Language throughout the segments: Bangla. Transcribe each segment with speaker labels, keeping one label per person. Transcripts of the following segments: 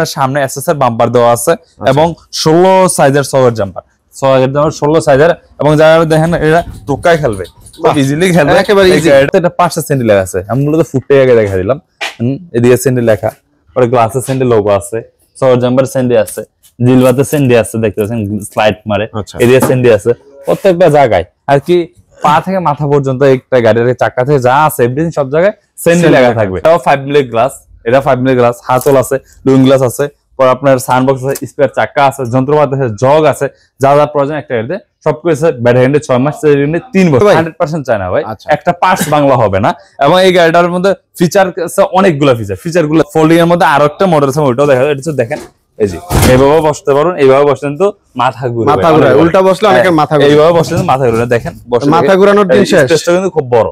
Speaker 1: আপনার সামনে এসএসআর বাম্পার দেওয়া আছে এবং 16 সাইজের সকেট জাম্পার 16 সাইজের এবং যারা দেখেন এটা টোকায় খেলবে খুব ইজিলি খেলবে একেবারে ইজি। এটা 5টা সেন্ডি লেখা আছে, আমি মূলত ফুটে আগে দেখা দিলাম। এদিকে সেন্ডি লেখা, পরে গ্লাসের সেন্ডি লোগো আছে, সকেট জাম্পার সেন্ডি আছে, জিলবাতে সেন্ডি আছে, দেখতে পাচ্ছেন স্লাইড মারে, এদিকে সেন্ডি আছে প্রত্যেকটা জায়গায় আর কি। পা থেকে মাথা পর্যন্ত একটা গাড়ির চাকা থেকে যা আছে এভরিথিং সব জায়গায় সেন্ডি লেখা থাকবে। এটাও 5 মিলি গ্লাস, এটা 5 মিলি গ্লাস, হাতল আছে, ডুইং গ্লাস আছে, পর আপনার সাউন্ডবক্স আছে, স্পেয়ার চাকা আছে, যন্ত্রপাতি আছে, জগ আছে, যা যা প্রয়োজন একটা গাড়িতে সবকিছু আছে। ব্যাটারি গ্যারান্টি 6 মাস, 3 বছর, 100% চায় না ভাই, একটা পার্টস বাংলা হবে না। এবং এই গাড়িটার মধ্যে ফিচার আছে অনেকগুলো ফিচারগুলো ফোল্ডিং এর মধ্যে আরো একটা মডেল আছে, ওইটাও দেখা যায়। এটা দেখেন এই যে এইভাবে বসতে পারুন, এইভাবে বসলেন তো মাথা ঘুরে,
Speaker 2: উল্টা বসলে অনেকের মাথা ঘুরে,
Speaker 1: এইভাবে বসলেন মাথা ঘুরে। দেখেন
Speaker 2: মাথা ঘুরানোর দিন শেষ।
Speaker 1: স্পেসটা কিন্তু খুব বড়।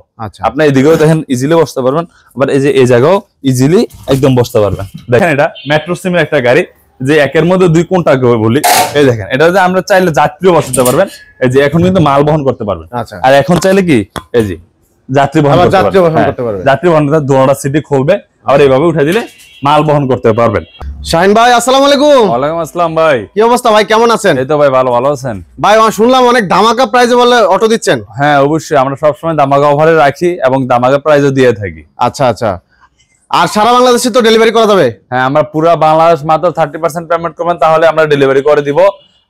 Speaker 1: আপনি এদিকেও দেখেন ইজিলি বসতে পারবেন, আবার এই যে এই জায়গাও ইজিলি একদম বসতে পারবেন। দেখেন এটা মেট্রো সিমের একটা গাড়ি, যে একের মধ্যে দুই কোনটা বলি। এই দেখেন এটা যে আমরা চাইলে যাত্রীও বসাতে পারবেন, এই যে এখন কিন্তু মাল বহন করতে পারবেন। আর এখন চাইলে কি এই যে যাত্রী বহন করতে পারবেন, যাত্রী বহন দুটো সিটি খুলবে, আর এইভাবে উঠে দিলে মাল বহন করতে পারবেন।
Speaker 2: শাহিন ভাই আসসালামু আলাইকুম।
Speaker 1: ওয়ালাইকুম আসসালাম ভাই,
Speaker 2: কি অবস্থা ভাই, কেমন আছেন?
Speaker 1: এই তো ভাই ভালো আছেন
Speaker 2: ভাই? শুনলাম অনেক ধামাকা প্রাইজে বলে অটো দিচ্ছেন।
Speaker 1: হ্যাঁ অবশ্যই, আমরা সবসময় ধামাকা অফারে রাখি এবং ধামাকা প্রাইজও দিয়ে থাকি।
Speaker 2: আচ্ছা আচ্ছা, আর সারা বাংলাদেশে তো ডেলিভারি করা যাবে?
Speaker 1: হ্যাঁ, আমরা পুরো বাংলাদেশ মাত্র 30% পেমেন্ট করবেন, তাহলে আমরা ডেলিভারি করে দিব।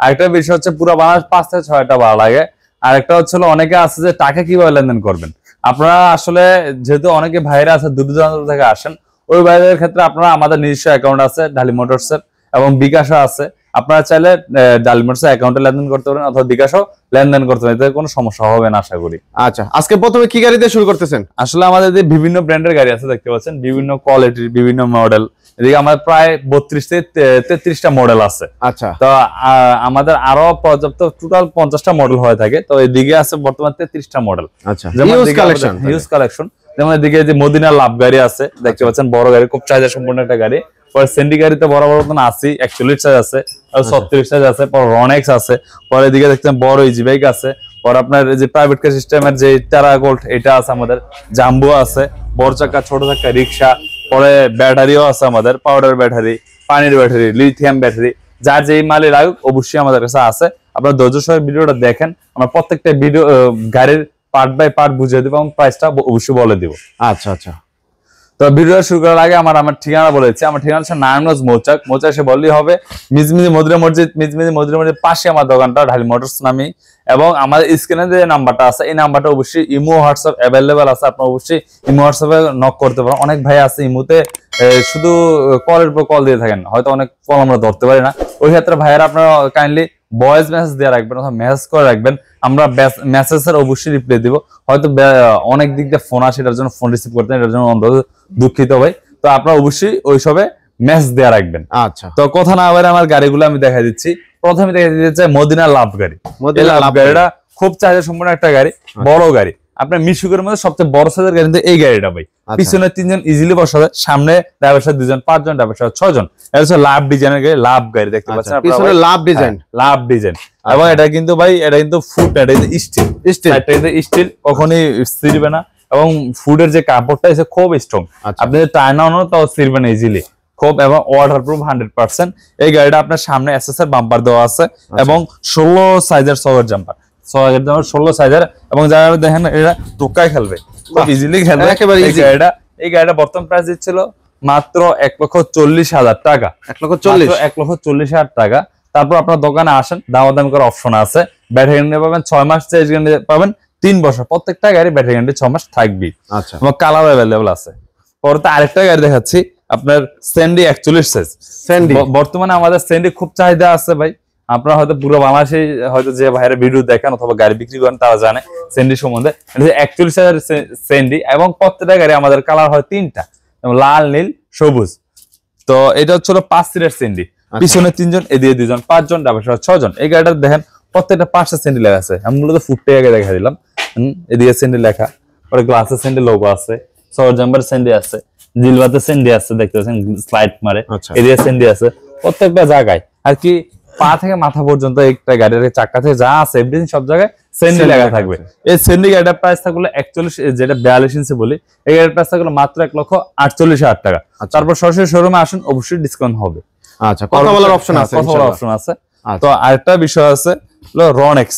Speaker 1: আরেকটা বিষয় হচ্ছে পুরো বাংলাদেশ 5 থেকে 6টা ভাড়া লাগে। আরেকটা হচ্ছে অনেকে আছে যে টাকা কিভাবে লেনদেন করবেন। আপনারা আসলে যেহেতু অনেকে ভাইরা আছে দূর দূরান্ত থেকে আসেন, ওই ভাইদের ক্ষেত্রে আপনারা আমাদের নিজস্ব অ্যাকাউন্ট আছে ডালি মোটরসের এবং বিকাশও আছে। আপনারা চাইলে ডালি মোটরসের অ্যাকাউন্টে লেনদেন করতে পারেন অথবা বিকাশও লেনদেন করতে পারেন, এতে কোনো সমস্যা হবে না আশা করি।
Speaker 2: আচ্ছা, আজকে প্রথমে কি গাড়ি দিয়ে শুরু করতেছেন?
Speaker 1: আসলে আমাদের যে বিভিন্ন ব্র্যান্ডের গাড়ি আছে দেখতে পাচ্ছেন, বিভিন্ন কোয়ালিটির বিভিন্ন মডেল। এদিকে আমাদের প্রায় 32 থেকে 33টা মডেল আছে।
Speaker 2: আচ্ছা,
Speaker 1: তো আমাদের আরো পর্যাপ্ত টোটাল 50টা মডেল হয়ে থাকে। তো এদিকে আছে বর্তমান 33টা মডেল।
Speaker 2: আচ্ছা, হিউজ
Speaker 1: কালেকশন। যেমন এদিকে যে মদিনা লাভ গাড়ি আছে দেখতে পাচ্ছেন, বড় গাড়ি, খুব চাহিদা সম্পন্ন একটা গাড়ি। পরে সেন্ডি গাড়িতে বড় বড় মতন 80, 41 সাইজ আছে, 36 সাইজ আছে, পরে রনেক্স আছে, পরে এদিকে দেখছেন বড় ইজি বাইক আছে, পরে আপনার যে প্রাইভেট কার সিস্টেমের যে টেরা গোল্ড এটা আছে, আমাদের জাম্বো আছে, বড় চাকা ছোট চাকা রিক্সা, পরে ব্যাটারিও আছে আমাদের, পাউডার ব্যাটারি, পানির ব্যাটারি, লিথিয়াম ব্যাটারি, যার যেই মালই লাগুক অবশ্যই আমাদের কাছে আছে। আপনারা ধৈর্য সহকারে ভিডিওটা দেখেন, আমরা প্রত্যেকটা ভিডিও গাড়ির পার্ট বাই পার্ট বুঝিয়ে দেবো এবং প্রাইসটা অবশ্যই বলে দিব।
Speaker 2: আচ্ছা আচ্ছা,
Speaker 1: তো ভিডিও শুরু করার আগে আমার ঠিকানা বলেছি। আমার ঠিকানা হচ্ছে নারায়ণগঞ্জ মৌচাক এসে বললেই হবে। মিজমিজি মদিনা মসজিদ পাশে আমার দোকানটা ঢালি মোটরস নামে। এবং আমাদের স্ক্রিনে যে নাম্বারটা আছে এই নাম্বারটা অবশ্যই ইমো হোয়াটসঅ্যাপ অ্যাভেলেবেল আছে, আপনার অবশ্যই ইমো হোয়াটসঅ্যাপে নক করতে পারেন। অনেক ভাই আছে ইমোতে শুধু কলের পর কল দিয়ে থাকেন, হয়তো অনেক কল আমরা ধরতে পারি না। ওই ক্ষেত্রে ভাইয়েরা আপনারা কাইন্ডলি ভয়েস মেসেজ দিয়ে রাখবেন অথবা মেসেজ করে রাখবেন, আমরা মেসেজের অবশ্যই রিপ্লাই দিব। হয়তো অনেক দিক দিয়ে ফোন আসে, এটার জন্য ফোন রিসিভ করতেন, এটার জন্য দুঃখিত ভাই। তো আপনারা অবশ্যই ওইসবে মেসেজ দিয়ে রাখবেন।
Speaker 2: আচ্ছা,
Speaker 1: তো কথা না বলে আমার গাড়িগুলো আমি দেখা দিচ্ছি। প্রথমে দেখা দিতে চাই মদিনা লাভ গাড়ি। লাভ গাড়িটা খুব চাহিদা সম্পন্ন একটা গাড়ি, বড় গাড়ি। আপনার মিশুকের মধ্যে সবচেয়ে বড় সাইজের গাড়ি কিন্তু এই গাড়িটা ভাই। পিছনে 3 জন ইজিলি বসা যায়, সামনে ড্রাইভার সাথে 2 জন, 5 জন ড্রাইভার সাথে 6 জন। এটা হচ্ছে লাভ ডিজাইনের গাড়ি, লাভ গাড়ি দেখতে পাচ্ছেন আপনারা,
Speaker 2: পিছনে লাভ ডিজাইন,
Speaker 1: লাভ ডিজাইন। এবং এটা কিন্তু ভাই এটা কিন্তু ফুড, এটা কিন্তু স্টিল, এটা কিন্তু স্টিল, কখনোই ছিঁড়বে না। এবং ফুডের যে কাপড়টা আছে খুব স্ট্রং, আপনি টানা আনো তাও ছিঁড়বে না ইজিলি, খুব এবং ওয়াটারপ্রুফ 100%। এই গাড়িটা আপনার সামনে এসএসআর বাম্পার দেওয়া আছে এবং 16 সাইজের সকেট জাম্পার, 16 সাইজের। এবং যারা দেখেন এটা টোকায় খেলবে, খুব ইজিলি খেলবে একেবারে। এই গাড়িটা বর্তমান প্রাইস দিচ্ছিল মাত্র 1,40,000 টাকা, 1,40,000 টাকা। তারপর আপনার দোকানে আসেন, দাম করার অপশন আছে। ব্যাটারি গ্যারান্টি পাবেন 6 মাস, চেঞ্জ গ্যারান্টি পাবেন 3 বছর। প্রত্যেকটা গাড়ি ব্যাটারি গ্যারান্টি 6 মাস থাকবে।
Speaker 2: আচ্ছা,
Speaker 1: এবং কালার অ্যাভেলেবল আছে। পরে তো আরেকটা গাড়ি দেখাচ্ছি আপনার, সেন্ডি 41 সাইজ। বর্তমানে আমাদের সেন্ডি খুব চাহিদা আছে ভাই। আপনারা হয়তো পুরো বাংলাদেশে হয়তো যে ভাইরা ভিডিও দেখেন অথবা গাড়ি বিক্রি করেন তারা জানে সেন্ডি সম্বন্ধে। 41 সাইজের সেন্ডি এবং প্রত্যেকটা গাড়ি আমাদের কালার হয় 3টা, লাল, নীল, সবুজ। তো এটা হচ্ছে 5 সিটের সেন্ডি, পিছনে 3 জন, এদিকে 2 জন, 5 জন ড্রাইভার সহ 6 জন। এই গাড়িটা দেখেন প্রত্যেকটা 5টা সেন্ডি লেখা আছে, আমি মূলত ফুটে আগে দেখা দিলাম। এদিকে সেন্ডি লেখা, পরে গ্লাসের সেন্ডি লোগো আছে, সকেট জাম্পার সেন্ডি আছে, জিলবাতে সেন্ডি আছে, দেখতে পাচ্ছেন স্লাইড মারে, এদিকে সেন্ডি আছে প্রত্যেকটা জায়গায় আর কি। পা থেকে মাথা পর্যন্ত একটা গাড়ির চাকা থেকে যা আছে এভরিথিং সব জায়গায় সেন্ডি লেখা থাকবে। এই সেন্ডি গাড়িটার প্রাইস থাকলে 41, যেটা 42 ইঞ্চি বলি, এই গাড়ির প্রাইস থাকলে মাত্র 1,48,000 টাকা। তারপর সরাসরি শোরুমে আসুন, অবশ্যই ডিসকাউন্ট হবে।
Speaker 2: আচ্ছা, কথা বলার অপশন আছে,
Speaker 1: কথা বলার অপশন আছে। তো আরেকটা বিষয় আছে রনেক্স।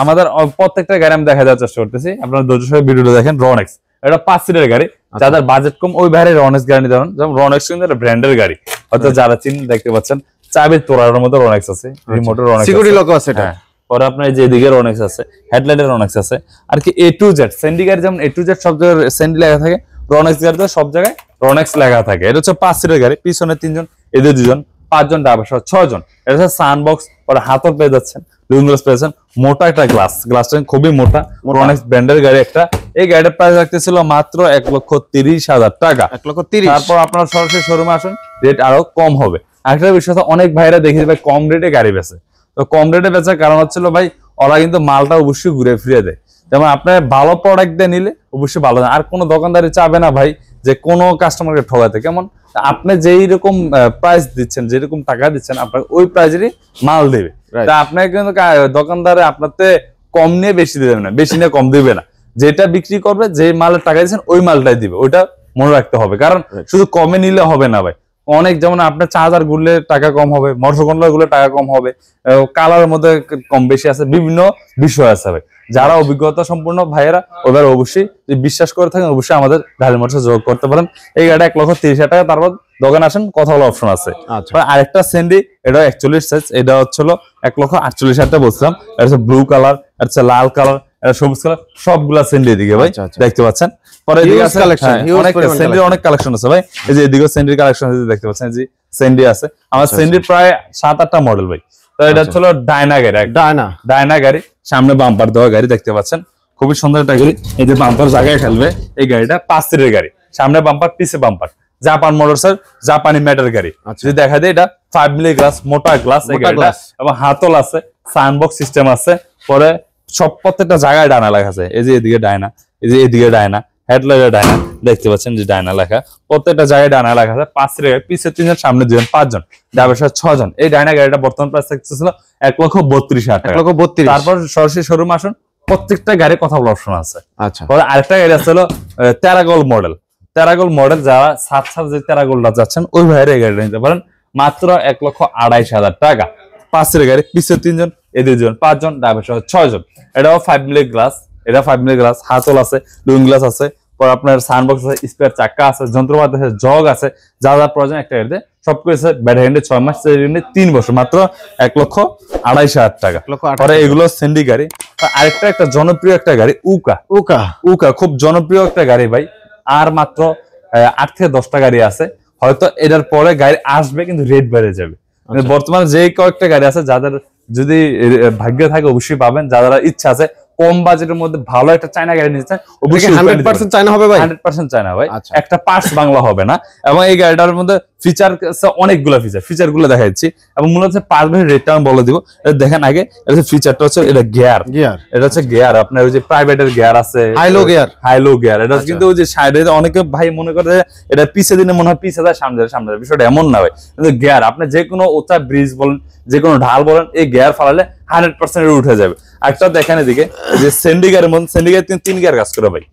Speaker 1: আমাদের প্রত্যেকটা গাড়ি আমি দেখা যাওয়ার চেষ্টা করতেছি, আপনারা ধৈর্য সহকারে ভিডিওটা দেখেন। রনেক্স এটা 5 সিটের গাড়ি, যাদের বাজেট কম ওই ভাইরে রনেক্স গাড়ি নিতে পারেন। যেমন রনেক্স কিন্তু একটা ব্র্যান্ডের গাড়ি, হয়তো যারা চিন দেখতে পাচ্ছেন চাবি তোড়ার মতো রনেক্স আছে, রিমোটের রনেক্স,
Speaker 2: সিকিউরিটি লক আছে এটা।
Speaker 1: পরে আপনার যে দিকে রনেক্স আছে, হেডলাইটের রনেক্স আছে, আর কি A to Z সেন্ডি গাড়ি যেমন A to Z সব জায়গায় সেন্ডি লেখা থাকে, রনেক্স গাড়িতে সব জায়গায় রনেক্স লেখা থাকে। এটা হচ্ছে 5 সিটের গাড়ি, পিছনে 3 জন, এদের 2 জন, 5 জন ড্রাইভার সহ 6 জন। এটা হচ্ছে সানবক্স, পরে হাতল পেয়ে যাচ্ছেন, লুকিং গ্লাস পেয়েছেন, মোটা একটা গ্লাসটা খুবই মোটা, রনেক্স ব্র্যান্ডের গাড়ি একটা। এই গাড়িটার প্রাইস রাখতেছিল মাত্র 1,30,000 টাকা।
Speaker 2: 1,30,000।
Speaker 1: তারপর আপনার সরাসরি শোরুমে আসুন, রেট আরো কম হবে। আরেকটা বিষয়, অনেক ভাইরা দেখি ভাই কম রেটে গাড়ি বেচে। তো কম রেটে বেচার কারণ হচ্ছিল ভাই ওরা কিন্তু মালটা অবশ্যই ঘুরে ফিরে দেয়। যেমন আপনার ভালো প্রোডাক্ট দিয়ে নিলে অবশ্যই ভালো, আর কোনো দোকানদারি চাবে না ভাই যে কোনো কাস্টমারকে ঠকাতে। কেমন আপনি যেই রকম প্রাইস দিচ্ছেন, যেরকম টাকা দিচ্ছেন, আপনার ওই প্রাইজেরই মাল দেবে। তা আপনাকে কিন্তু দোকানদারে আপনাতে কম নিয়ে বেশি দেবে না, বেশি নিয়ে কম দিবে না। যেটা বিক্রি করবে, যে মালের টাকা দিচ্ছেন ওই মালটাই দিবে, ওইটা মনে রাখতে হবে। কারণ শুধু কমে নিলে হবে না ভাই, অনেক যেমন আপনার চার্জার গুললে টাকা কম হবে, মোটর কন্ট্রোলার গুলো টাকা কম হবে, কালারের মধ্যে কম বেশি আছে, বিভিন্ন বিষয় আছে ভাই। যারা অভিজ্ঞতা সম্পূর্ণ ভাইয়েরা ওদের অবশ্যই বিশ্বাস করে থাকেন, অবশ্যই আমাদের ঢালি মোটরসে যোগাযোগ করতে পারেন। এই গাড়ি 1,30,000 টাকা। তারপর দোকানে আসেন, কথা বলার অপশন আছে। আরেকটা সেন্ডি, এটা 41 সাইজ, এটা হচ্ছিল 1,48,000 টাকা বলছিলাম। এটা হচ্ছে ব্লু কালার, এটা হচ্ছে লাল কালার, এটা সবুজ কালার, সবগুলা সেন্ডি এদিকে ভাই দেখতে পাচ্ছেন। পরে এদিকে আছে অনেক সেন্ডির অনেক কালেকশন আছে ভাই। এই যে এদিকে সেন্ডির কালেকশন দেখতে পাচ্ছেন, যে সেন্ডি আছে আমার। সেন্ডির প্রায় 7-8টা মডেল ভাই। তো এটা হচ্ছিল ডায়না গাড়ি, ডায়না গাড়ি, সামনে বাম্পার দেওয়া গাড়ি দেখতে পাচ্ছেন, খুবই সুন্দর একটা গাড়ি। এই যে বাম্পার জায়গায় ফেলবে, এই গাড়িটা 5 সিটের গাড়ি, সামনে বাম্পার, পিছে বাম্পার, জাপান মোটরসের জাপানি ম্যাটার গাড়ি। যদি দেখা যায় এটা 5 মিলি গ্লাস, মোটা গ্লাস এই গাড়িটা, এবং হাতল আছে, সানবক্স সিস্টেম আছে। পরে সব প্রত্যেকটা জায়গায় ডায়না লেখা আছে। এই যে এদিকে ডায়না, এই যে এদিকে ডায়না, হেডলাইটের ডায়না দেখতে পাচ্ছেন, যে ডায়না লেখা, প্রত্যেকটা জায়গায় ডায়না লেখা আছে। 5 সিটের গাড়ি, পিছে 3 জন, সামনে 2 জন, 5 জন, ড্রাইভার সহ 6 জন। এই ডায়না গাড়িটা বর্তমান প্রাইস থাকতেছিল 1,32,000 টাকা।
Speaker 2: 1,32,000।
Speaker 1: তারপর সরাসরি শোরুম আসুন, প্রত্যেকটা গাড়ি কথা বলার অপশন আছে।
Speaker 2: আচ্ছা,
Speaker 1: পরে আরেকটা গাড়ি আছে হলো টেরাগোল মডেল। টেরাগোল মডেল যারা সাত যে টেরাগোলটা যাচ্ছেন, ওই ভাইয়ের এই গাড়িটা নিতে পারেন মাত্র 1,28,000 টাকা। 5 সিটের গাড়ি, পিছে 3 জন, এদের 2 জন, 5 জন, ড্রাইভার সহ 6 জন। এটাও 5 মিলি গ্লাস, এটা 5 মিলি গ্লাস, হাতল আছে, লুকিং গ্লাস আছে, পর আপনার সানবক্স আছে, স্পেয়ার চাকা আছে, যন্ত্রপাতি আছে, জগ আছে, যা যা প্রয়োজন একটা গাড়িতে সবকিছু আছে। ব্যাটারি হ্যান্ডে 6 মাস, 3 বছর, মাত্র 1,28,000 টাকা। পরে এগুলো সেন্ডি গাড়ি। আরেকটা একটা জনপ্রিয় একটা গাড়ি উকা, খুব জনপ্রিয় একটা গাড়ি ভাই। আর মাত্র 8 থেকে 10টা গাড়ি আছে, হয়তো এটার পরে গাড়ি আসবে, কিন্তু রেট বেড়ে যাবে। বর্তমানে যে কয়েকটা গাড়ি আছে, যাদের যদি ভাগ্য থাকে অবশ্যই পাবেন। যারা ইচ্ছা আছে কম বাজেটের মধ্যে ভালো একটা চায়না গাড়ি নিতে চান, অবশ্যই
Speaker 2: 100% চায়না হবে ভাই,
Speaker 1: 100% চায়না ভাই। একটা পার্টস বাংলা হবে না। এবং এই গাড়িটার মধ্যে ফিচার অনেকগুলো ফিচার গুলো দেখাচ্ছি, এবং মূলত পার্ট ভাই রেটটা আমি বলে দিব। দেখেন আগে, এটা ফিচারটা হচ্ছে এটা গিয়ার, এটা হচ্ছে গিয়ার। আপনার ওই যে প্রাইভেটের গিয়ার আছে, হাইলো গিয়ার। এটা কিন্তু ওই যে সাইডে অনেকে ভাই মনে করে এটা পিছে দিনে মনে হয় পিছে যায়, সামনে যায়, সামনে যায়, বিষয়টা এমন না ভাই। কিন্তু গিয়ার আপনি যে কোনো উঁচা ব্রিজ বলেন, যে কোনো ঢাল বলেন, এই গিয়ার ফালালে 100% উঠে যাবে। একটা দেখেন এদিকে, যে সেন্ডি গাড়ির মধ্যে, সেন্ডি গাড়ি 3 গিয়ার কাজ করে ভাই।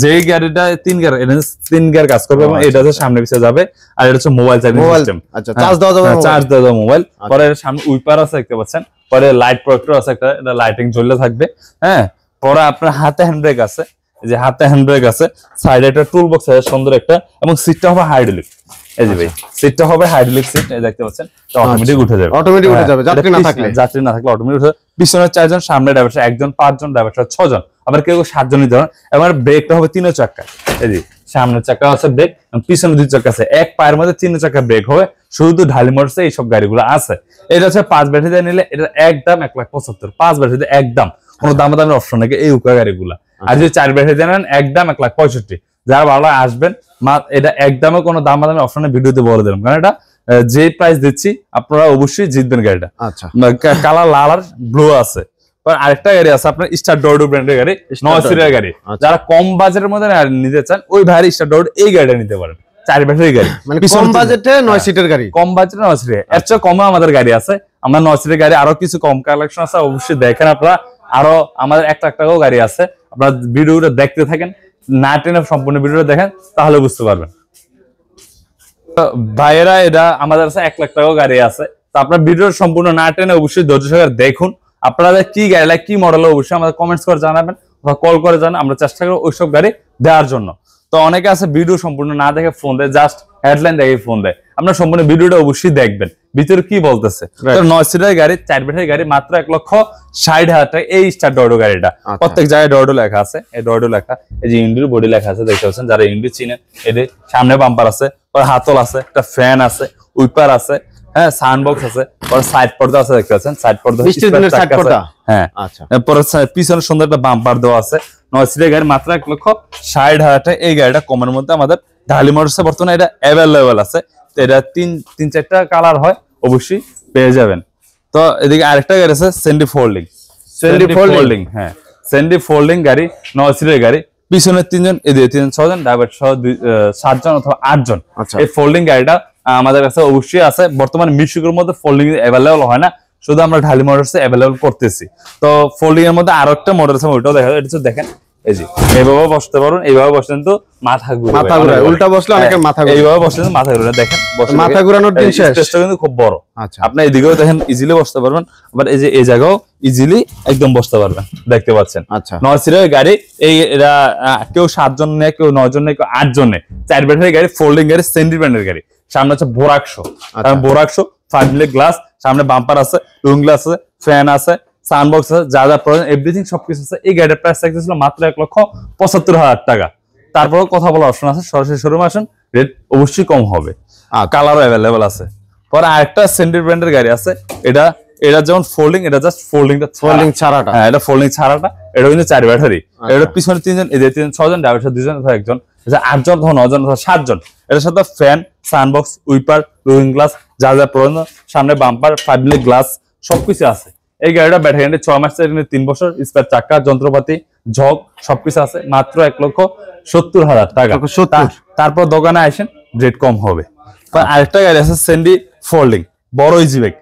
Speaker 1: যে গাড়িটা 3 গিয়ার, এটা 3 গিয়ার কাজ করবে, এবং এটা হচ্ছে সামনে পিছে যাবে। আর এটা হচ্ছে মোবাইল চার্জিং সিস্টেম, চার্জ দেওয়া যাবে মোবাইল। পরে সামনে উইপার আছে দেখতে পাচ্ছেন, পরে লাইট প্রজেক্টর আছে একটা, এটা লাইটিং জ্বলে থাকবে। হ্যাঁ, পরে আপনার হাতে হ্যান্ড ব্রেক আছে, যে হাতে হ্যান্ড ব্রেক আছে, সাইডে একটা টুল বক্স আছে সুন্দর একটা, এবং সিটটা হবে হাইড্রোলিক। এই যে ভাই সিটটা হবে হাইড্রোলিক সিট, এই দেখতে পাচ্ছেন, অটোমেটিক উঠে যাবে, যাত্রী না থাকলে অটোমেটিক উঠে। পিছনে 4 জন, সামনে ড্রাইভার 1 জন, 5 জন, ড্রাইভার 6 জন, আবার কেউ 7 জন নিতে পারেন। এবার ব্রেকটা হবে 3 চাকা, এই যে সামনের চাকা আছে ব্রেক, পিছনে 2 চাকা আছে, এক পায়ের মধ্যে 3 চাকা ব্রেক হবে। শুধু ঢালি মোটরসে এইসব গাড়িগুলো আছে। এটা হচ্ছে 5 ব্যাটারি দিয়ে নিলে এটা একদম 1,75,000, 5 ব্যাটারি দিয়ে একদম, কোনো দামের অপশন নাকি এই উকা গাড়িগুলা। আর যদি 4 ব্যাটারি দিয়ে নেন একদম 1,65,000। যারা ভালো আসবেন, এটা একদমে কোনো দামের অপশনে ভিডিওতে বলে দিলাম, কারণ এটা যে প্রাইস দিচ্ছি আপনারা অবশ্যই জিতবেন গাড়িটা।
Speaker 2: আচ্ছা,
Speaker 1: কালার লাল আর ব্লু আছে। আরেকটা গাড়ি আছে আপনার স্টার ডোডো ব্র্যান্ডের গাড়ি, 9 সিটের গাড়ি। যারা কম বাজেটের মধ্যে নিতে চান, ওই ভাইয়ের স্টার ডোডো এই গাড়িটা নিতে পারেন। 4 ব্যাটারি গাড়ি,
Speaker 2: মানে কম বাজেটে 9 সিটের গাড়ি,
Speaker 1: কম বাজেটে 9 সিটের। এর চেয়ে কমে আমাদের গাড়ি আছে, আমরা 9 সিটের গাড়ি আরো কিছু কম কালেকশন আছে, অবশ্যই দেখেন আপনারা। আরো আমাদের 1 লাখ টাকাও গাড়ি আছে, আপনারা ভিডিওটা দেখতে থাকেন, না টেনে সম্পূর্ণ ভিডিওটা দেখেন, তাহলে বুঝতে পারবেন। ভাইয়েরা এটা আমাদের কাছে 1 লাখ টাকা গাড়ি আছে। তো আপনার ভিডিও সম্পূর্ণ না টেনে অবশ্যই ধৈর্য সহকারে দেখুন। আপনাদের কি গাড়ি লাগে, কি মডেল, অবশ্যই আমাদের কমেন্টস করে জানাবেন বা কল করে জানাবেন, আমরা চেষ্টা করব ওইসব গাড়ি দেওয়ার জন্য। তো অনেকে আছে ভিডিও সম্পূর্ণ না দেখে ফোন দেয়, জাস্ট হেডলাইন দেখে ফোন দেয়। আপনার সম্পূর্ণ ভিডিওটা অবশ্যই দেখবেন ভিতরে কি বলতেছে। তো 9 সিটার গাড়ি, 4 ব্যাটারি গাড়ি, মাত্র 1,60,000 টাকা এই স্টার ডরডো গাড়িটা। প্রত্যেক জায়গায় ডরডো লেখা আছে, এই ডরডো লেখা, এই যে ইন্ডির বডি লেখা আছে দেখতে পাচ্ছেন, যারা ইন্ডি চিনেন। এদের সামনে বাম্পার আছে, হাতল আছে, একটা ফ্যান আছে, উইপার আছে, হ্যাঁ সাউন্ড আছে, পরে সাইড পর্দা আছে দেখতে পাচ্ছেন, সাইড পর্দা,
Speaker 2: সাইড পর্দা,
Speaker 1: হ্যাঁ আচ্ছা। পরে পিছনে সুন্দর একটা বাম্পার দেওয়া আছে। 9 সিটার গাড়ি মাত্র 1,60,000 টাকা এই গাড়িটা কমের মধ্যে আমাদের ঢালি মোটরসে বর্তমানে এটা অ্যাভেলেবল আছে। তো এটা 3-4টা কালার হয়, অবশ্যই পেয়ে যাবেন। তো এদিকে আরেকটা গাড়ি আছে সেন্ডি ফোল্ডিং, হ্যাঁ সেন্ডি ফোল্ডিং গাড়ি, 9 সিটার গাড়ি, পিছনে 3 জন, এদিকে 3 জন, 6 জন, ড্রাইভার সহ 7 জন অথবা 8 জন। এই ফোল্ডিং গাড়িটা আমাদের কাছে অবশ্যই আছে। বর্তমানে মিশুকের মধ্যে ফোল্ডিং অ্যাভেলেবল হয় না, শুধু আমরা ঢালি মোটরসে অ্যাভেলেবল করতেছি। তো ফোল্ডিং এর মধ্যে আরো একটা মডেল আছে, ওইটাও দেখা যায়। এটা দেখেন, এই যে এইভাবে বসতে পারুন, এইভাবে বসলেন তো মাথা ঘুরে,
Speaker 2: উল্টা বসলে অনেকের মাথা ঘুরে,
Speaker 1: এইভাবে বসলেন মাথা ঘুরে। দেখেন
Speaker 2: মাথা ঘুরানোর দিন শেষ।
Speaker 1: স্পেসটা কিন্তু খুব বড়। আচ্ছা, আপনি এদিকেও দেখেন ইজিলি বসতে পারবেন, আবার এই যে এই জায়গাও ইজিলি একদম বসতে পারবেন, দেখতে পাচ্ছেন। আচ্ছা, 9 সিটার গাড়ি, এই এরা কেউ 7 জন নেয়, কেউ 9 জন নেয়, কেউ 8 জন নেয়। 4 ব্যাটারি গাড়ি, ফোল্ডিং গাড়ি, সেন্ডি ব্র্যান্ডের গাড়ি। সামনে হচ্ছে বোরাকশো, বোরাকশো 5 মিলি গ্লাস, সামনে বাম্পার আছে, লুইং গ্লাস আছে, ফ্যান আছে, সাউন্ড বক্স আছে, যা যা প্রয়োজন এভরিথিং সবকিছু আছে। এই গাড়ির প্রাইস থাকতেছিল মাত্র 1,75,000 টাকা। তারপরে কথা বলার অপশন আছে, সরাসরি শোরুমে আসেন, রেট অবশ্যই কম হবে, কালারও অ্যাভেলেবল আছে। পরে আরেকটা সেন্ডি ব্র্যান্ডের গাড়ি আছে, এটা যেমন ফোল্ডিং, এটা জাস্ট ফোল্ডিং ছাড়াটা, হ্যাঁ এটা ফোল্ডিং ছাড়াটা। এটা কিন্তু 4 ব্যাটারি, এটা পিছনে 3 জন, এদের 3 জন, 6 জন, ড্রাইভার 2 জন অথবা 1 জন, 8 জন অথবা 9 জন অথবা 7 জন। এটার সাথে fan, sound box, wiper, looking glass, যা যা প্রয়োজন, সামনে বাম্পার, 5 মিলি গ্লাস, সবকিছু আছে। এই গাড়িটা ব্যাটারি গ্যারান্টি 6 মাস, 3 বছর, স্পেয়ার চাকা, যন্ত্রপাতি, ঝক সবকিছু আছে, মাত্র 1,70,000 টাকা। তারপর দোকানে আসেন, রেট কম হবে। আরেকটা গাড়ি আছে সেন্ডি ফোল্ডিং, বড় ইজিব্যাগ,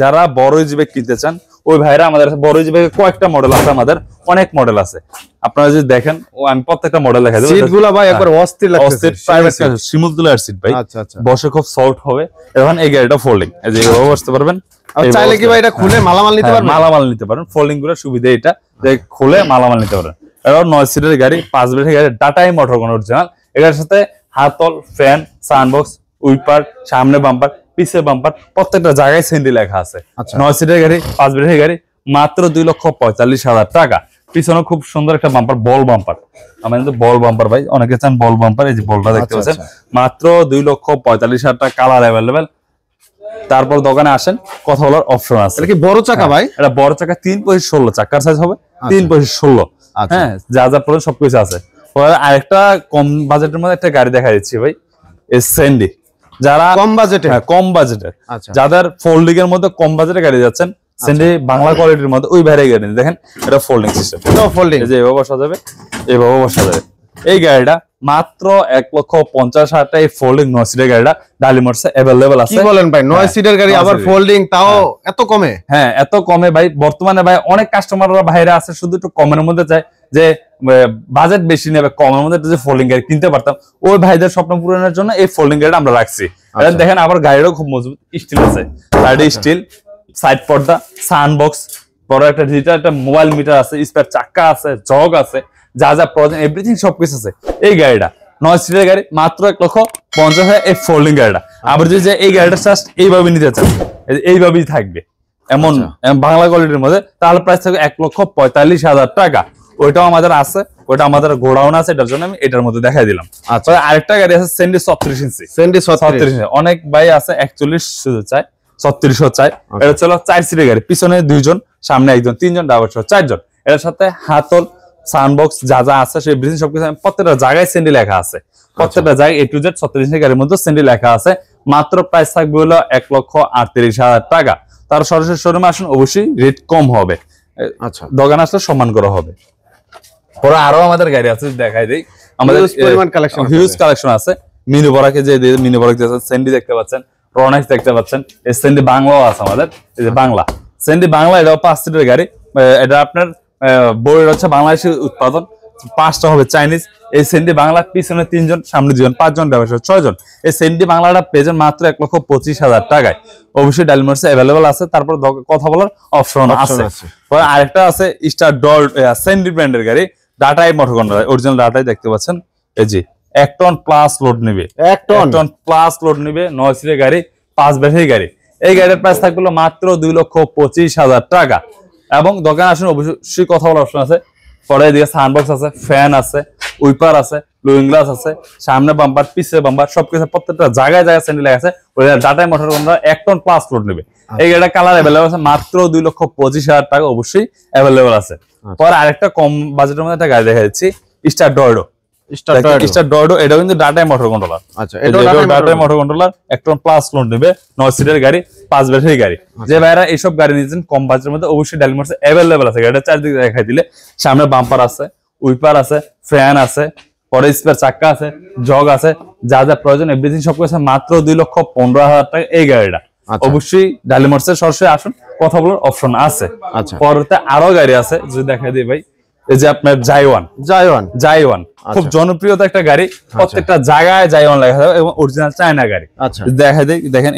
Speaker 1: যারা বড় ইজিব্যাগ কিনতে চান, ওই ভাইরা আমাদের বড় ইজিব্যাগের কয়েকটা মডেল আছে, আমাদের অনেক মডেল আছে। আপনারা যদি দেখেন, আমি প্রত্যেকটা মডেল দেখাই দেব।
Speaker 2: সিটগুলো ভাই একবার অস্থির লাগছে,
Speaker 1: প্রাইভেট শিমুল দুলার সিট ভাই। আচ্ছা, বসে খুব সফট হবে। এখন এই গাড়িটা ফোল্ডিং, এই যে এইভাবে বসতে পারবেন।
Speaker 2: চাইলে কি ভাই এটা খুলে মালামাল নিতে পারবেন?
Speaker 1: মালামাল নিতে পারেন, ফোল্ডিং গুলো সুবিধা এটা, যে খুলে মালামাল নিতে পারেন। এবার 9 সিটের গাড়ি, 5 ব্যাটারি গাড়ি, টাটাই মোটর কোন অরিজিনাল। এটার সাথে হাতল, ফ্যান, সাউন্ড বক্স, উইপার, সামনে বাম্পার, পিছে বাম্পার, প্রত্যেকটা জায়গায় সেন্ডি লেখা আছে। 9 সিটের গাড়ি, 5 ব্যাটারি গাড়ি, মাত্র 2,45,000 টাকা। পিছনে খুব সুন্দর একটা বাম্পার, বল বাম্পার, আমাদের বল বাম্পার ভাই, অনেকে চান বল বাম্পার। এই যে বলটা দেখতে পাচ্ছেন, মাত্র 2,45,000 টাকা, কালার অ্যাভেলেবেল। তারপর দোকানে আসেন, কথা বলার অপশন আছে।
Speaker 2: এটা কি বড় চাকা ভাই?
Speaker 1: এটা বড় চাকা, 3/16 চাকার সাইজ হবে, 3/16। হ্যাঁ, যা যা প্রয়োজন সবকিছু আছে। আরেকটা কম বাজেটের মধ্যে একটা গাড়ি দেখা দিচ্ছি ভাই, সেন্ডি। যারা কম বাজেটে, যাদের ফোল্ডিং এর মধ্যে কম বাজেটে গাড়ি যাচ্ছেন, সেন্ডি বাংলা কোয়ালিটির মধ্যে ওই ভাইরাই গাড়ি দেখেন, এটা ফোল্ডিং সিস্টেম, যে এভাবে বসা যাবে, এভাবে বসা যাবে। এই গাড়িটা মাত্র 1,50,000 টাকা। এই ফোল্ডিং 9 সিটের গাড়িটা ডালি মোটরসে অ্যাভেলেবল আছে।
Speaker 2: কি বলেন ভাই, 9 সিটের গাড়ি আবার ফোল্ডিং, তাও এত কমে?
Speaker 1: হ্যাঁ, এত কমে ভাই। বর্তমানে ভাই অনেক কাস্টমাররা ভাইরা আছে, শুধু একটু কমের মধ্যে চায়, যে বাজেট বেশি নেবে, কমের মধ্যে যে ফোল্ডিং গাড়ি কিনতে পারতাম, ওই ভাইদের স্বপ্ন পূরণের জন্য এই ফোল্ডিং গাড়িটা আমরা রাখছি। দেখেন, আবার গাড়িটাও খুব মজবুত, স্টিল আছে, সাইডে স্টিল, সাইড পর্দা, সাউন্ড বক্স, বড় একটা ডিজিটাল একটা মোবাইল মিটার আছে, স্পেয়ার চাকা আছে, জগ আছে, যা যা প্রয়োজন এভরিথিং সবকিছু আছে। এই গাড়িটা 9 সিটের গাড়ি, মাত্র 1,50,000 এই ফোল্ডিং গাড়িটা। আবার যদি এই গাড়িটা জাস্ট এইভাবে নিতে চান, এইভাবেই থাকবে, এমন বাংলা কোয়ালিটির মধ্যে, তাহলে প্রাইস থাকবে 1,45,000 টাকা। ওইটাও আমাদের আছে, ওইটা আমাদের গোডাউন আছে, এটার জন্য আমি এটার মধ্যে দেখাই দিলাম। আচ্ছা, আরেকটা গাড়ি আছে সেন্ডি 36 ইঞ্চি, অনেক ভাই আছে 41 শুধু চাই, 36ও চাই। এটা ছিল 4 সিটের গাড়ি, পিছনে 2 জন, সামনে 1 জন, 3 জন, ড্রাইভার সহ 4 জন। এটার সাথে হাতল, সাউন্ড বক্স, যা যা আছে সেই ব্রিজ সবকিছু, প্রত্যেকটা জায়গায় সেন্ডি লেখা আছে, প্রত্যেকটা জায়গায় A to Z 36 ইঞ্চি গাড়ির মধ্যে সেন্ডি লেখা আছে। মাত্র প্রাইস থাকবে হলো 1,38,000 টাকা। তার সরাসরি শোরুমে আসুন, অবশ্যই রেট কম হবে। আচ্ছা, দোকানে আসলে সম্মান করা হবে। পরে আরো আমাদের গাড়ি আছে, দেখাই দেই। আমাদের হিউজ কালেকশন আছে। মিনি বরাকে যে মিনি বরাক সেন্ডি দেখতে পাচ্ছেন, রনেক্স দেখতে পাচ্ছেন, এই সেন্ডি বাংলাও আছে আমাদের। এই যে বাংলা সেন্ডি বাংলা, এটাও 5 সিটের গাড়ি। এটা আপনার বইয়ের হচ্ছে বাংলাদেশের উৎপাদন, 5টা হবে চাইনিজ। এই সেন্ডি বাংলা পিছনে 3 জন, সামনে 2 জন, 5 জন ব্যবসা 6 জন। এই সেন্ডি বাংলাটা পেয়েছেন মাত্র 1,25,000 টাকায়। অবশ্যই ডায়মন্ডস অ্যাভেলেবল আছে, তারপর কথা বলার অপশন আছে। পরে আরেকটা আছে স্টার ডল সেন্ডি ব্র্যান্ডের গাড়ি, ডাটাই মোটর কন্ট্রোলার, অরিজিনাল ডাটাই দেখতে পাচ্ছেন। এই যে 1 টন প্লাস লোড নেবে, 1 টন প্লাস লোড নেবে, 9 সিটের গাড়ি, 5 ব্যাটারি গাড়ি। এই গাড়ির প্রাইস থাকবে মাত্র 2,25,000 টাকা। এবং দোকানে আসুন, অবশ্যই কথা বলার অপশন আছে। পরে এদিকে সানবক্স আছে, ফ্যান আছে, উইপার আছে, লুইং গ্লাস আছে, সামনে বাম্পার, পিছে বাম্পার, সবকিছু প্রত্যেকটা জায়গায় জায়গায় স্যান্ডেল আছে। ডাটাই motor controller 1 ton plus load নেবে। এই গাড়িটা কালার অ্যাভেলেবল আছে, মাত্র 2,25,000 টাকা অবশ্যই অ্যাভেলেবল আছে। পরে আরেকটা কম বাজেটের মধ্যে একটা গাড়ি দেখা যাচ্ছে, স্টার ডর্ডো। স্টার ডর্ডো, এটা কিন্তু ডাটাই মোটর কন্ট্রোলার। আচ্ছা, এটা ডাটাই motor controller, 1 ton plus load নেবে, 9 সিটের গাড়ি, 5 ব্যাটারি গাড়ি। যে ভাইরা এইসব গাড়ি নিয়েছেন কম বাজেটের মধ্যে, অবশ্যই ডায়মন্ডস অ্যাভেলেবল আছে। গাড়িটা চারদিকে দেখাই দিলে, সামনে বাম্পার আছে, উইপার আছে, ফ্যান আছে, পরে স্পেয়ার চাক্কা আছে, জগ আছে, যা যা প্রয়োজন এভরিথিং সব কিছু মাত্র 2,15,000 টাকা এই গাড়িটা। অবশ্যই ডায়মন্ডস এর সরাসরি আসুন, কথা বলার অপশন আছে। আচ্ছা, পরতে আরো গাড়ি আছে, যদি দেখাই দিই ভাই। এই যে আপনার জাইওয়ান খুব জনপ্রিয়তা একটা গাড়ি, প্রত্যেকটা জায়গায় জাইওয়ান লেখা থাকে এবং অরিজিনাল চায়না গাড়ি। আচ্ছা, দেখা দেয়, দেখেন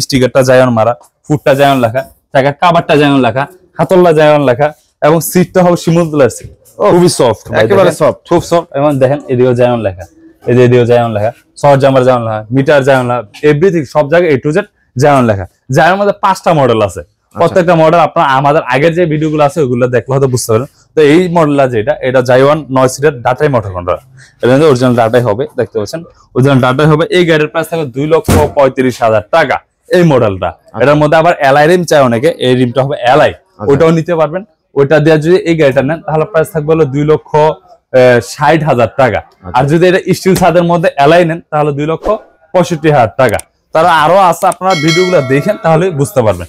Speaker 1: স্টিকারটা জাইওয়ান মারা, ফুটটা জাইওয়ান লেখা, চাকার কাভারটা জাইওয়ান লেখা, হাতলটা জাইওয়ান লেখা, এবং সিটটা হবে শিমুল তুলার সিট, খুবই সফট, একেবারে সফট, খুব সফট। এবং দেখেন এদিকেও জাইওয়ান লেখা, এদিকেও জাইওয়ান লেখা, শর্ট জাম্পার জাইওয়ান লেখা, মিটার জাইওয়ান লেখা, এভরিথিং সব জায়গায় A to Z জাইওয়ান লেখা। জাইওয়ানের মধ্যে 5টা মডেল আছে। প্রত্যেকটা মডেল আপনার আমাদের আগের যে ভিডিওগুলো আছে ওইগুলো দেখলে হয়তো বুঝতে পারবেন। তো এই মডেলটা যেটা, এটা জাইওয়ান 9 সিটের ডাটাই মোটর কন্ট্রোলার, এটা কিন্তু অরিজিনাল ডাটাই হবে, দেখতে পাচ্ছেন অরিজিনাল ডাটাই হবে। এই গাড়ির প্রাইস থাকবে 2,35,000 টাকা এই মডেলটা। এটার মধ্যে আবার এলআই রিম চাই অনেকে, এই রিমটা হবে এলআই, ওইটাও নিতে পারবেন। ওইটা দিয়ে যদি এই গাড়িটা নেন তাহলে প্রাইস থাকবে হলো 2,60,000 টাকা। আর যদি এটা স্টিল ছাদের মধ্যে এলআই নেন তাহলে 2,65,000 টাকা। তারা আরো আছে, আপনারা ভিডিওগুলো দেখেন তাহলে বুঝতে পারবেন।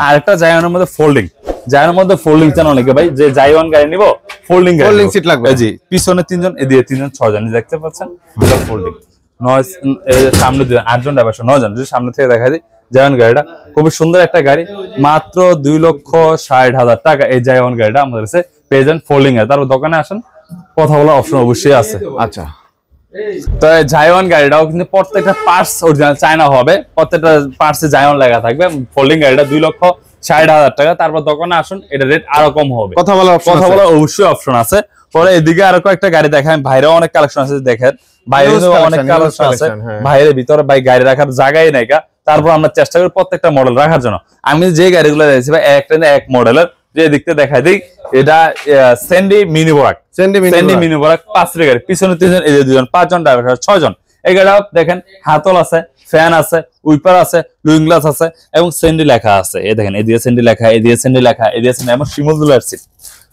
Speaker 1: আরেকটা জাইওয়ানের মধ্যে ফোল্ডিং চান অনেকে ভাই, যে জাইওয়ান গাড়ি নিব ফোল্ডিং সিট লাগবে। জি, পিছনে 3 জন, এদিকে 3 জন, 6 জন, দেখতে পাচ্ছেন এটা ফোল্ডিং। 9 সামনে 2 জন, 8 জন ব্যবসা, 9 জন। যদি সামনে থেকে দেখা যায় জাইওয়ান গাড়িটা খুবই সুন্দর একটা গাড়ি, মাত্র 2,60,000 টাকা এই জাইওয়ান গাড়িটা আমাদের কাছে পেয়ে যান ফোল্ডিং এর। তারপর দোকানে আসেন, কথা বলার অপশন অবশ্যই আছে। আচ্ছা, তো জাইওয়ান গাড়িটাও কিন্তু প্রত্যেকটা পার্টস অরিজিনাল চায়না হবে, প্রত্যেকটা পার্টসে জাইওয়ান লেখা থাকবে। ফোল্ডিং গাড়িটা 2,60,000 টাকা। তারপর দোকানে আসুন, এটা রেট আরো কম হবে, কথা বলার অবশ্যই অপশন আছে। পরে এদিকে আরো কয়েকটা গাড়ি দেখায়, বাইরেও অনেক কালেকশন আছে, দেখেন বাইরে অনেক কালেকশন আছে। বাইরের ভিতরে ভাই গাড়ি রাখার জায়গাই নাই, তারপর আমরা চেষ্টা করি প্রত্যেকটা মডেল রাখার জন্য। আমি যে গাড়িগুলো দেখছি ভাই, একটা এক মডেলের, যে দিকতে দেখাই দিই, এটা সেন্ডি মিনি বরাক, মিনি বরাক 5 সিটের গাড়ি, পিছনে 3 জন, এদিকে 2 জন, 5 জন ড্রাইভার, 6 জন। এই গাড়িটা দেখেন হাতল আছে, ফ্যান আছে, উইপার আছে, লুইং গ্লাস আছে, এবং সেন্ডি লেখা আছে। এই দেখেন এদিকে সেন্ডি লেখা, এদিকে সেন্ডি লেখা, এদিকে সেন্ডি, এবং শিমুল দুলার সিট।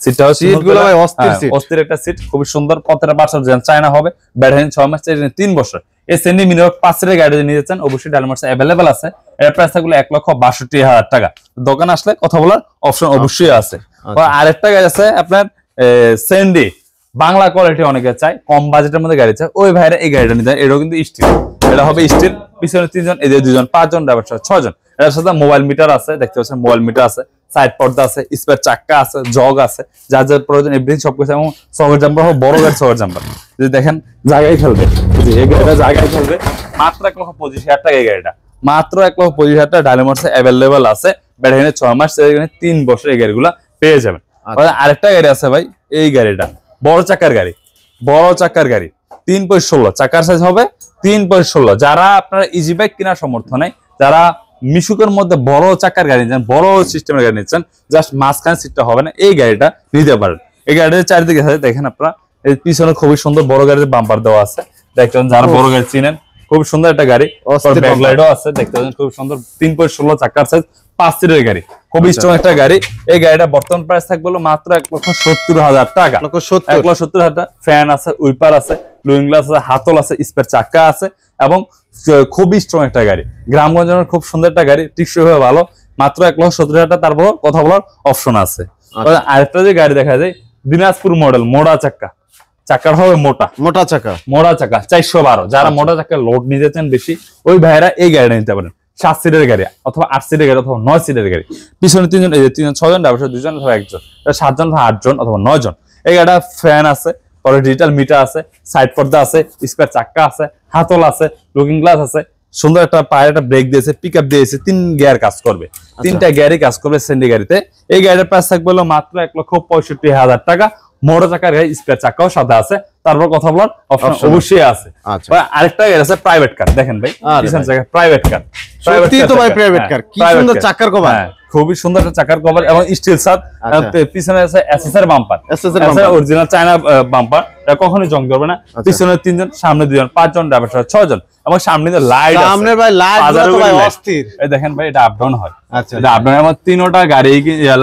Speaker 1: সিটটাও সিটগুলো ভাই অস্থির একটা সিট, খুব সুন্দর। প্রত্যেকটা পার্সেন্ট চায়না হবে, ব্যাটারি 6 মাস, 3 বছর। এই সেন্ডি মিনি বরাক 5 সিটের গাড়ি নিয়ে যাচ্ছেন, অবশ্যই ডায়মন্ডস অ্যাভেলেবল আছে। এর প্রাইস থাকলে 1,62,000 টাকা। দোকানে আসলে কথা বলার অপশন অবশ্যই আছে। আরেকটা গাড়ি আছে আপনার সেন্ডি বাংলা কোয়ালিটি, অনেকে চাই কম বাজেটের মধ্যে গাড়ি চাই, ওই ভাইরা এই গাড়িটা নিতে। এটাও কিন্তু স্টিল, এটা হবে স্টিল, পিছনে 3 জন, এদিকে 2 জন, 5 জন ড্রাইভার, 6 জন। এটার সাথে মোবাইল মিটার আছে, দেখতে পাচ্ছেন মোবাইল মিটার আছে, সাইড পর্দা আছে, স্পেয়ার চাক্কা আছে, জগ আছে, যার যার প্রয়োজন এভরিথিং সবকিছু। এবং সকেট জাম্পার হবে, বড় গাড়ি সকেট জাম্পার, যদি দেখেন জায়গায় খেলবে, এই গাড়িটা জায়গায় খেলবে, মাত্র 1,25,000 টাকা এই গাড়িটা, মাত্র 1,25,000 টাকা। ডায়মন্ডস অ্যাভেলেবল আছে, ব্যাটারি 6 মাস, 3 বছর এই গাড়িগুলা পেয়ে যাবেন। আরেকটা গাড়ি আছে ভাই, এই গাড়িটা বড় চাকার গাড়ি, 3.16 চাকার সাইজ হবে, 3.16। যারা আপনারা ইজি বাইক কেনার সমর্থ নাই, যারা মিশুকের মধ্যে বড় চাকার গাড়ি নিচ্ছেন, বড় সিস্টেমের গাড়ি নিচ্ছেন, জাস্ট মাঝখানে সিটটা হবে না, এই গাড়িটা নিতে পারেন। এই গাড়ির চারিদিকে দেখেন আপনারা, এই পিছনে খুবই সুন্দর বড় গাড়ির বাম্পার দেওয়া আছে, দেখতে যারা বড় গাড়ি চিনেন, খুব সুন্দর একটা গাড়ি। ব্যাকলাইটও আছে, দেখতে পাচ্ছেন খুব সুন্দর, 3.16 চাকার সাইজ, 5 সিটের গাড়ি, খুবই স্ট্রং একটা গাড়ি। এই গাড়িটা বর্তমান প্রাইস থাকবে মাত্র 1,70,000 টাকা। 1,70,000 টাকা। ফ্যান আছে, উইপার আছে, লুইং গ্লাস আছে, হাতল আছে, স্পেয়ার চাক্কা আছে, এবং খুবই স্ট্রং একটা গাড়ি। গ্রামগঞ্জের খুব সুন্দর একটা গাড়ি, টিকসই হবে ভালো, মাত্র 1,70,000 টাকা। তারপর কথা বলার অপশন আছে। আরেকটা যে গাড়ি দেখা যায়, দিনাজপুর মডেল, মোড়া চাক্কা, চাকার হবে মোটা চাকা 412। যারা মোটা চাকা লোড নিতে চান বেশি, ওই ভাইরা এই গাড়িটা নিতে পারেন। 7 সিটের গাড়ি, অথবা 8 সিটের গাড়ি, অথবা 9 সিটের গাড়ি, পিছনে 3 জন, এই যে 3 জন, 6 জন ড্রাইভার, 2 জন অথবা 1 জন, 7 জন অথবা 8 জন অথবা 9 জন। এই গাড়িটা ফ্যান আছে, পরে ডিজিটাল মিটার আছে, সাইড পর্দা আছে, স্কয়ার চাক্কা আছে, হাতল আছে, লুকিং গ্লাস আছে, সুন্দর একটা পায়ের একটা ব্রেক দিয়েছে, পিকআপ দিয়েছে, 3 গিয়ার কাজ করবে, 3টা গিয়ারই কাজ করবে সেন্ডি গাড়িতে। এই গাড়িটার প্রাইস থাকবে হলো মাত্র 1,65,000 টাকা। মোটর চাকার গাড়ি, স্পেয়ার চাকাও সাথে আছে। তারপর কথা বলার অপশন অবশ্যই আছে। আরেকটা গাড়ি আছে প্রাইভেট কার, দেখেন ভাই পিছন চাকা প্রাইভেট কার,
Speaker 2: সত্যি তো ভাই প্রাইভেট কার, কি সুন্দর চাকার কভার,
Speaker 1: খুবই সুন্দর একটা চাকার কভার এবং স্টিল ছাদ, পিছনে আছে SSR bumper, original China bumper, এটা কখনোই জং ধরবে না। পিছনে 3 জন, সামনে 2 জন, 5 জন ড্রাইভার সহ 6 জন, এবং সামনে যে লাইট আছে,
Speaker 2: সামনে ভাই লাইট তো ভাই অস্থির।
Speaker 1: এই দেখেন ভাই এটা আপ ডাউন হয়, এটা আপ ডাউন, আমার 3টা গাড়ি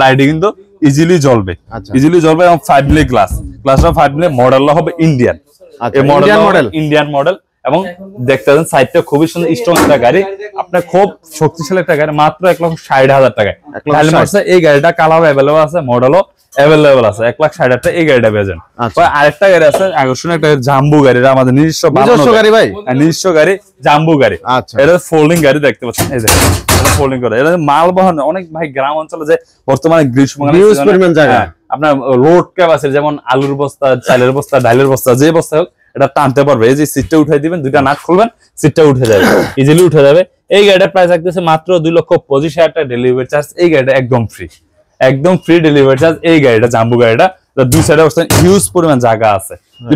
Speaker 1: লাইটে কিন্তু ইজিলি জ্বলবে, ইজিলি জ্বলবে, এবং 5 মিলি গ্লাসটা 5 মিলি, মডেলটা হবে ইন্ডিয়ান, এই মডেল ইন্ডিয়ান মডেল, এবং দেখতে পাচ্ছেন সাইডটা খুবই সুন্দর স্ট্রং একটা গাড়ি, আপনার খুব শক্তিশালী একটা গাড়ি, মাত্র 1,60,000 টাকায়। এই গাড়িটা কালার অ্যাভেলেবল আছে, মডেলও অ্যাভেলেবল আছে, 1,60,000 টাকা এই গাড়িটা পেয়েছেন। আরেকটা গাড়ি আছে আকর্ষণীয় একটা জাম্বু গাড়ি, আমাদের নিজস্ব
Speaker 2: গাড়ি ভাই,
Speaker 1: নিজস্ব গাড়ি, জাম্বু গাড়ি। এটা ফোল্ডিং গাড়ি দেখতে পাচ্ছেন, এই দেখেন ফোল্ডিং করে, এটা মাল বহন অনেক ভাই গ্রাম অঞ্চলে যে বর্তমানে গ্রীষ্মকালে আপনার লোড ক্যাপাসিটি, যেমন আলুর বস্তা, চালের বস্তা, ডালের বস্তা, যে বস্তা হোক এটা টানতে পারবে। এই যে সিটটা উঠাই দিবেন, 2টা নাট খুলবেন, সিটটা উঠে যাবে, ইজিলি উঠে যাবে। এই গাড়িটার প্রাইস থাকতেছে মাত্র 2,25,000 টাকা ডেলিভারি চার্জ। এই গাড়িটা একদম ফ্রি, একদম ফ্রি ডেলিভারি চার্জ। এই গাড়িটা জাম্বু গাড়িটা, দুই সাইডে অবস্থান হিউজ পরিমাণ জায়গা আছে।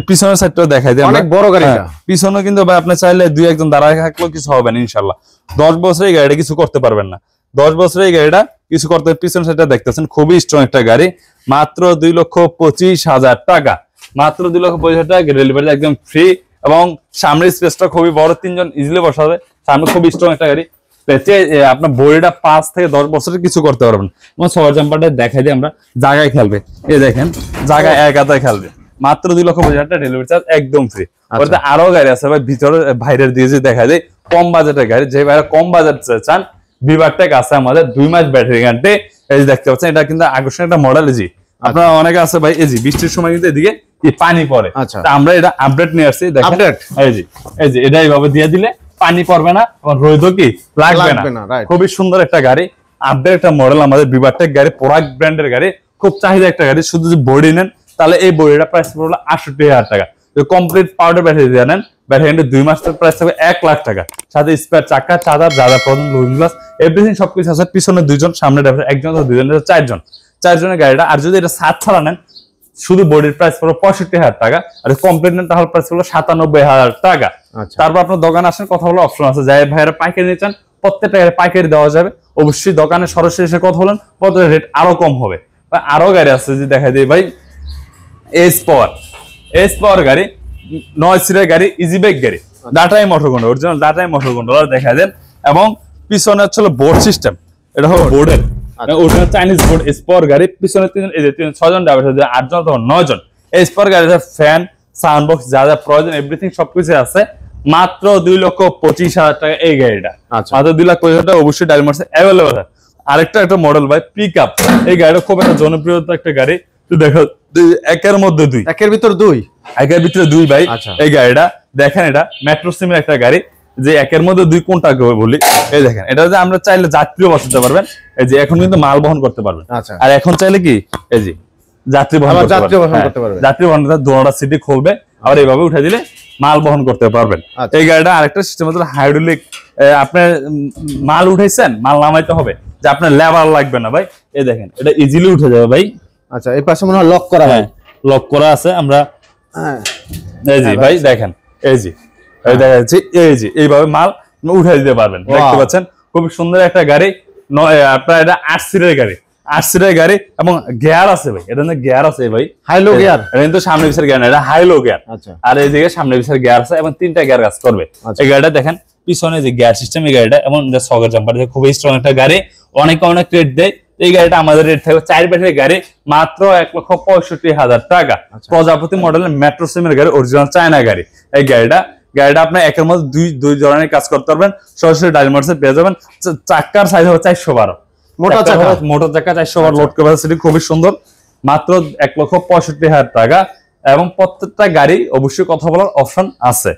Speaker 1: পিছনের সাইডটাও দেখাই দিই, অনেক বড় গাড়িটা। পিছনে কিন্তু ভাই আপনি চাইলে 2-1 দাঁড়ায় থাকলেও কিছু হবে না ইনশাআল্লাহ। 10 বছরে এই গাড়িটা কিছু করতে পারবেন না, 10 বছরে এই গাড়িটা কিছু করতে। পিছনের সাইডটা দেখতেছেন খুবই স্ট্রং একটা গাড়ি, মাত্র 2,25,000 টাকা, মাত্র 2,25,000 টাকা ডেলিভারি একদম ফ্রি। এবং সামনের স্পেসটা খুবই বড়, 3 জন ইজিলি বসাবে, সামনে খুবই স্ট্রং একটা গাড়ি। আপনার বডিটা 5 থেকে 10 বছরের কিছু করতে পারবেন। সবার জাম্পারটা দেখাই দিই আমরা, জায়গায় খেলবে, এই দেখেন জায়গায় এক হাতায় খেলবে, মাত্র 2,25,000 টাকা ডেলিভারি চার্জ একদম ফ্রি। ওটাতে আরো গাড়ি আছে ভাই, ভিতরে বাইরের দিয়ে যে দেখা যায় কম বাজেটের গাড়ি, যে ভাইরা কম বাজেট চান, বিভারটেক আছে আমাদের 2 মাস ব্যাটারি গ্যারান্টি। এই দেখতে পাচ্ছেন, এটা কিন্তু আকর্ষণীয় একটা মডেল। জি আপনারা অনেকে আছে ভাই, এই যে বৃষ্টির সময় কিন্তু এদিকে পানি পড়ে, আমরা এটা আপডেট নিয়ে আসছি, দেখেন এই যে এটা এইভাবে দিয়ে দিলে পানি পড়বে না, রোদও কি লাগবে না। খুবই সুন্দর একটা গাড়ি, আপডেট একটা মডেল, আমাদের বিভারটেক গাড়ি, পোরাক ব্র্যান্ডের গাড়ি, খুব চাহিদা একটা গাড়ি। শুধু যদি বডি নেন তাহলে এই বডিটা প্রাইস পড়লো 68,000 টাকা। কমপ্লিট পাউডার ব্যাটারি দিয়ে নেন, ব্যাটারি 2 মাসের প্রাইস থাকবে 1,00,000 টাকা, সাথে স্পেয়ার চাকা, চার্জার, যা প্রবলেম, লুকিং গ্লাস, এভরিথিং সবকিছু আছে। পিছনে 2 জন, সামনে ড্রাইভার 1 জন, 2 জন, 4 জনের গাড়িটা। আর যদি এটা 7 ছাড়া নেন, শুধু বডির প্রাইস পড়লো 65,000 টাকা, আর কমপ্লিট নেন তাহলে প্রাইস পড়লো 97,000 টাকা। তারপর আপনার দোকানে আসেন, কথা বলার অপশন আছে, যাই ভাইয়েরা পাইকারি নিতে চান প্রত্যেকটা পাইকারি দেওয়া যাবে। অবশ্যই দোকানে সরাসরি এসে কথা বলেন, প্রত্যেকটা রেট আরো কম হবে। আরো গাড়ি আছে, যে দেখা দিই ভাই, এস পাওয়ার গাড়ি, 9 সিটের গাড়ি, ইজি বাইক গাড়ি, ডাটাই মোটর কন্ট্রোল, অরিজিনাল ডাটাই মোটর কন্ট্রোলার দেখা দেন। এবং পিছনে হচ্ছে বোর্ড সিস্টেম, এটা হলো বোর্ডের original Chinese board. S power গাড়ি, পিছনে 6 জন ড্রাইভার, 8 জন তখন 9 জন। এস পাওয়ার গাড়িতে ফ্যান, সাউন্ড বক্স, যা যা প্রয়োজন এভরিথিং সবকিছু আছে। মাত্র 2,25,000 টাকা এই গাড়িটা, মাত্র 2,25,000 টাকা। অবশ্যই ডায়মন্ডস অ্যাভেলেবল আছে। আরেকটা একটা মডেল ভাই, পিকআপ, এই গাড়িটা খুব একটা জনপ্রিয়তা একটা গাড়ি। দেখো, একের মধ্যে 2, একের ভিতরে 2 ভাই। এই গাড়িটা দেখেন, এটা মেট্রো সিমের একটা গাড়ি, যে একের মধ্যে 2 কোনটা বলি, এই দেখেন, এটা যে আমরা চাইলে যাত্রীও বসাতে পারবেন, এই যে এখন কিন্তু মাল বহন করতে পারবেন। আর এখন চাইলে কি, এই যে যাত্রী বহন করতে পারবেন, যাত্রী বহন দুটো সিটি খুলবে, আবার এইভাবে উঠে দিলে মাল বহন করতে পারবেন। এই গাড়িটা আরেকটা সিস্টেম হচ্ছে হাইড্রোলিক, আপনার মাল উঠাইছেন, মাল নামাইতে হবে, যে আপনার লেবার লাগবে না ভাই। এই দেখেন, এটা ইজিলি উঠে যাবে ভাই।
Speaker 2: আচ্ছা, এই পাশে মনে হয় লক করা,
Speaker 1: লক করা আছে। আমরা এই যে ভাই দেখেন, এই যে দেখা যাচ্ছে, এই যে এইভাবে মাল উঠে দিতে পারবেন, দেখতে পাচ্ছেন খুব সুন্দর একটা গাড়ি। আপনার এটা 8 সিটের গাড়ি, 8 সিটের গাড়ি, এবং গিয়ার আছে ভাই, এটা গিয়ার আছে ভাই, হাইলো গিয়ার, এটা কিন্তু সামনে পিছের গিয়ার না, এটা হাইলো গিয়ার। আর এইদিকে সামনে পিছের গিয়ার আছে, এবং 3টা গিয়ার কাজ করবে। এই গাড়িটা দেখেন, পিছনে যে গিয়ার সিস্টেম, এই গাড়িটা এবং সকেট জাম্পার, খুবই স্ট্রং একটা গাড়ি, অনেক রেট দেয়। এই গাড়িটা আমাদের রেট থাকবে 4 ব্যাটারি গাড়ি, মাত্র 1,65,000 টাকা। প্রজাপতি মডেলের মেট্রো সিমের গাড়ি, অরিজিনাল চায়না গাড়ি। এই গাড়িটা আপনার একের মধ্যে 2 ধরনের কাজ করতে পারবেন, সরাসরি ডায়মন্ডসে পেয়ে যাবেন। চাকার সাইজ হবে 412, মোটর চাকা 412, লোড ক্যাপাসিটি খুবই সুন্দর, মাত্র 1,65,000 টাকা। এবং প্রত্যেকটা গাড়ি অবশ্যই কথা বলার অপশন আছে।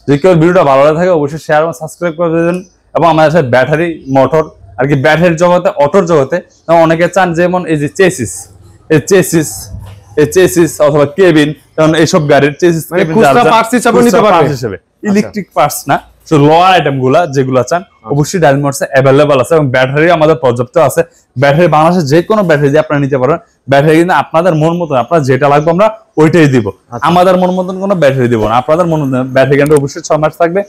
Speaker 1: যদি কেউ ভিডিওটা ভালো লাগে অবশ্যই শেয়ার এবং সাবস্ক্রাইব করে দেবেন। এবং আমাদের সাথে ব্যাটারি, মোটর, আর কি ব্যাটারির জগতে, অটোর জগতে অনেকে চান, যেমন এই যে চেসিস, এই চেসিস এই চেসিস অথবা কেবিন, কারণ এইসব গাড়ির চেসিস
Speaker 2: মানে খুচরা পার্টস হিসেবে নিতে পারবে
Speaker 1: হিসেবে, ইলেকট্রিক পার্টস না, তো লোয়ার আইটেম গুলা যেগুলো চান অবশ্যই ডায়মন্ড মোটরসে অ্যাভেলেবল আছে এবং ব্যাটারি আমাদের পর্যাপ্ত আছে। ব্যাটারি বাংলাদেশে যে কোনো ব্যাটারি দিয়ে আপনারা নিতে পারেন। ব্যাটারি কিন্তু আপনাদের মন মতন, আপনার যেটা লাগবে আমরা ওইটাই দিব, আমাদের মন মতন কোনো ব্যাটারি দিব না। আপনাদের মন মতন ব্যাটারি কিন্তু অবশ্যই 6 মাস থাকবে,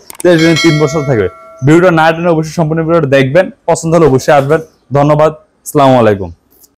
Speaker 1: 3 বছর থাকবে। ভিডিওটা না টেনে অবশ্যই সম্পূর্ণ ভিডিওটা দেখবেন, পছন্দ হলে অবশ্যই আসবেন। ধন্যবাদ, আসসালামু আলাইকুম।